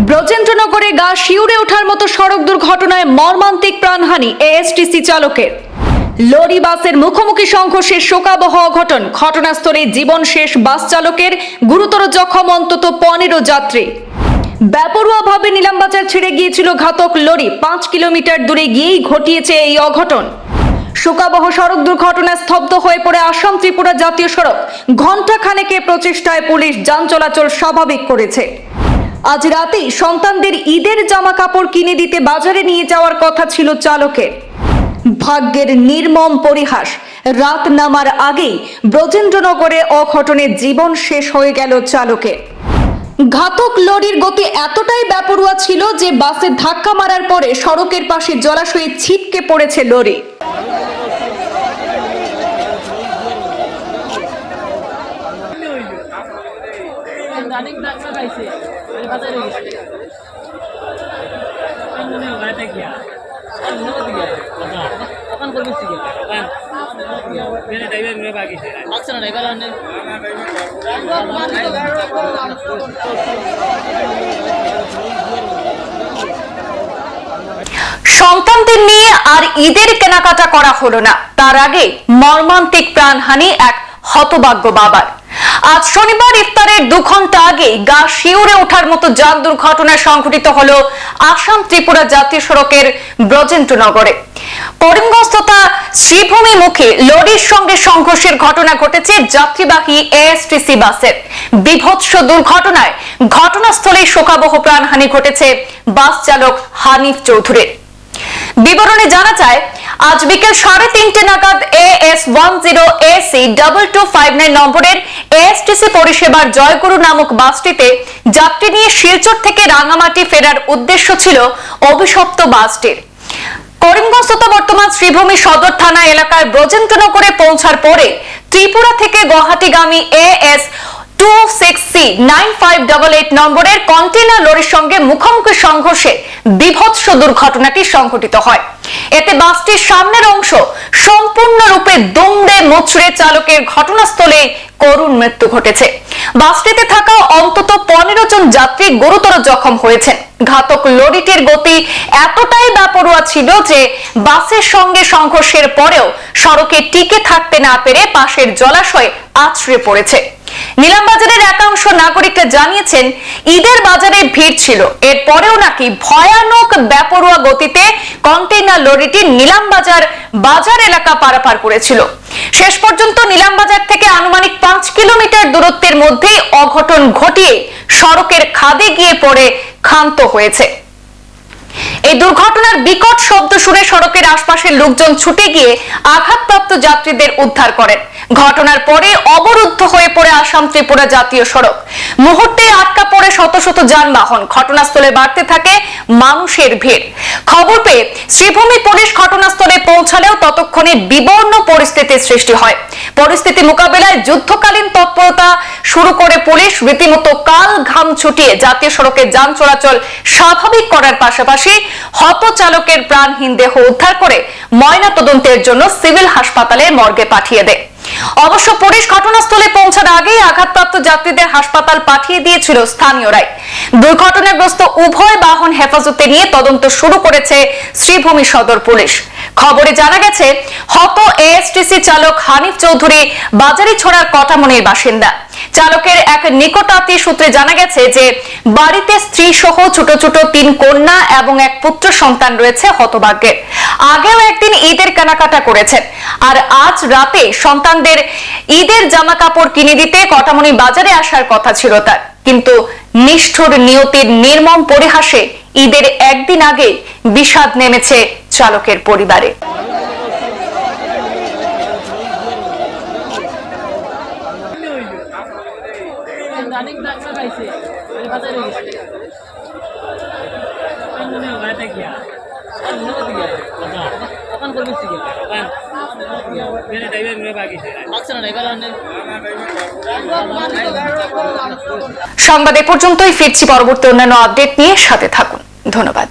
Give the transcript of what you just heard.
ব্রজেন্দ্রনগরে গা শিউরে ওঠার মতো সড়ক দুর্ঘটনায় মর্মান্তিক প্রাণহানি এএসটিসি চালকের। লরি বাসের মুখোমুখি সংঘর্ষের শোকাবহ অঘটন, ঘটনাস্থলে জীবন শেষ বাস চালকের, গুরুতর জখম অন্তত 15 যাত্রী। বেপরোয়াভাবে নিলামবাজার ছেড়ে গিয়েছিল ঘাতক লরি, 5 কিলোমিটার দূরে গিয়েই ঘটিয়েছে এই অঘটন। শোকাবহ সড়ক দুর্ঘটনায় স্তব্ধ হয়ে পড়ে আসাম ত্রিপুরা জাতীয় সড়ক। ঘণ্টা খানেকের প্রচেষ্টায় পুলিশ যান চলাচল স্বাভাবিক করেছে। আজ রাতে সন্তানদের ঈদের জামা কাপড় কিনে দিতে বাজারে নিয়ে যাওয়ার কথা ছিল চালকের। ভাগ্যের নির্মম পরিহাস, রাত নামার আগেই ব্রজেন্দ্রনগরে অঘটনে জীবন শেষ হয়ে গেল চালকের। ঘাতক লরির গতি এতটাই বেপরোয়া ছিল যে বাসে ধাক্কা মারার পরে সড়কের পাশে জলাশয়ে ছিটকে পড়েছে লরি। সন্তানদের নিয়ে আর ঈদের কেনাকাটা করা হলো না, তার আগে মর্মান্তিক প্রাণহানি এক হতভাগ্য বাবার। আজ শনিবার ইফতারের 2 ঘন্টা আগে গা শিউরে ওঠার মতো যান দুর্ঘটনা সংঘটিত হলো আসাম ত্রিপুরা জাতীয় সড়কের ব্রজেন্দ্রনগরে। করিমগঞ্জ তথা শ্রীভূমি মুখে লরির সঙ্গে সংঘর্ষের ঘটনা ঘটেছে যাত্রীবাহী এএসটিসি বাসের। বিভৎস দুর্ঘটনায় ঘটনাস্থলে শোকাবহ প্রাণহানি ঘটেছে বাস চালক হানিফ চৌধুরীর। বিবরণে জানা যায়, আজ বিকেল 3:30 নাগাদ AS10AC2259 নম্বরের এএসটিসি পরিষেবার জয়গুরু নামক বাসটিতে যাত্রী নিয়ে শিলচর থেকে রাঙামাটি ফেরার উদ্দেশ্য ছিল অভিশপ্ত বাসটির। করিমগঞ্জ তথা বর্তমান শ্রীভূমি সদর থানা এলাকায় ব্রজেন্দ্রনগরে পৌঁছার পরে ত্রিপুরা থেকে গুয়াহাটিগামী AS26C9588 নম্বরের কন্টেইনার লরির সঙ্গে মুখোমুখি সংঘর্ষে বিভৎস দুর্ঘটনাটি সংঘটিত হয়। এতে বাসটির সামনের অংশ সম্পূর্ণরূপে দুমড়ে মুচড়ে চালকের ঘটনাস্থলে করুণ মৃত্যু ঘটেছে। বাসটিতে থাকা অন্তত 15 জন যাত্রী গুরুতর জখম হয়েছেন। ঘাতক লরিটির গতি এতটাই বেপরোয়া ছিল যে বাসের সঙ্গে সংঘর্ষের পরেও সড়কে টিকে থাকতে না পেরে পাশের জলাশয়ে আছড়ে পড়েছে। নিলামবাজারের একাংশ নাগরিকরা জানিয়েছেন, ঈদের বাজারে ভিড় ছিল, এরপরেও নাকি ভয়ানক বেপরোয়া গতিতে কন্টেইনার লরিটি নিলামবাজার বাজার এলাকা পারাপার করেছিল। শেষ পর্যন্ত নিলামবাজার থেকে আনুমানিক 5 কিলোমিটার দূরত্বের মধ্যেই অঘটন ঘটিয়ে সড়কের খাদে গিয়ে পড়ে ক্ষান্ত হয়েছে। এই দুর্ঘটনার বিকট শব্দ শুনে সড়কের আশপাশের লোকজন ছুটে গিয়ে আঘাতপ্রাপ্ত যাত্রীদের উদ্ধার করেন। ঘটনার পরে অবরুদ্ধ হয়ে পড়ে আসাম ত্রিপুরা জাতীয় সড়ক। মুহূর্তে আটকা পড়ে শত শত যানবাহন। ঘটনাস্থলে বাড়তে থাকে মানুষের ভিড়। খবর পেয়ে শ্রীভূমি পুলিশ ঘটনাস্থলে পৌঁছালেও ততক্ষণে বিবর্ণ পরিস্থিতির সৃষ্টি হয়। পরিস্থিতি মোকাবেলায় যুদ্ধকালীন তৎপরতা শুরু করে পুলিশ রীতিমতো কাল ঘাম ছুটিয়ে জাতীয় সড়কে যান চলাচল স্বাভাবিক করার পাশাপাশি হত চালকের প্রাণহীন দেহ উদ্ধার করে ময়না তদন্তের জন্য সিভিল হাসপাতালের মর্গে পাঠিয়ে দেয়। অবশ্য পুলিশ ঘটনাস্থলে পৌঁছার আগেই আঘাতপ্রাপ্ত যাত্রীদের হাসপাতাল পাঠিয়ে দিয়েছিল স্থানীয়রাই। দুর্ঘটনাগ্রস্ত উভয় বাহন হেফাজতে নিয়ে তদন্ত শুরু করেছে শ্রীভূমি সদর পুলিশ। খবরে জানা গেছে, হত এএসটিসি চালক হানিফ চৌধুরী বাজারি ছড়ার কটামনির বাসিন্দা। চালকের এক নিকটাত্মীয় সূত্রে জানা গেছে যে বাড়িতে স্ত্রী সহ ছোট ছোট 3 কন্যা এবং এক পুত্র সন্তান রয়েছে হতভাগ্যের। আগেও একদিন ঈদের কেনাকাটা করেছেন, আর আজ রাতে সন্তানদের ঈদের জামা কাপড় কিনে দিতে কটামনি বাজারে আসার কথা ছিল তার। কিন্তু নিষ্ঠুর নিয়তির নির্মম পরিহাসে ঈদের একদিন আগে বিষাদ নেমেছে চালকের পরিবারে। সংবাদ এ পর্যন্তই, ফিরছি পরবর্তী অন্যান্য আপডেট নিয়ে, সাথে থাকুন। ধন্যবাদ।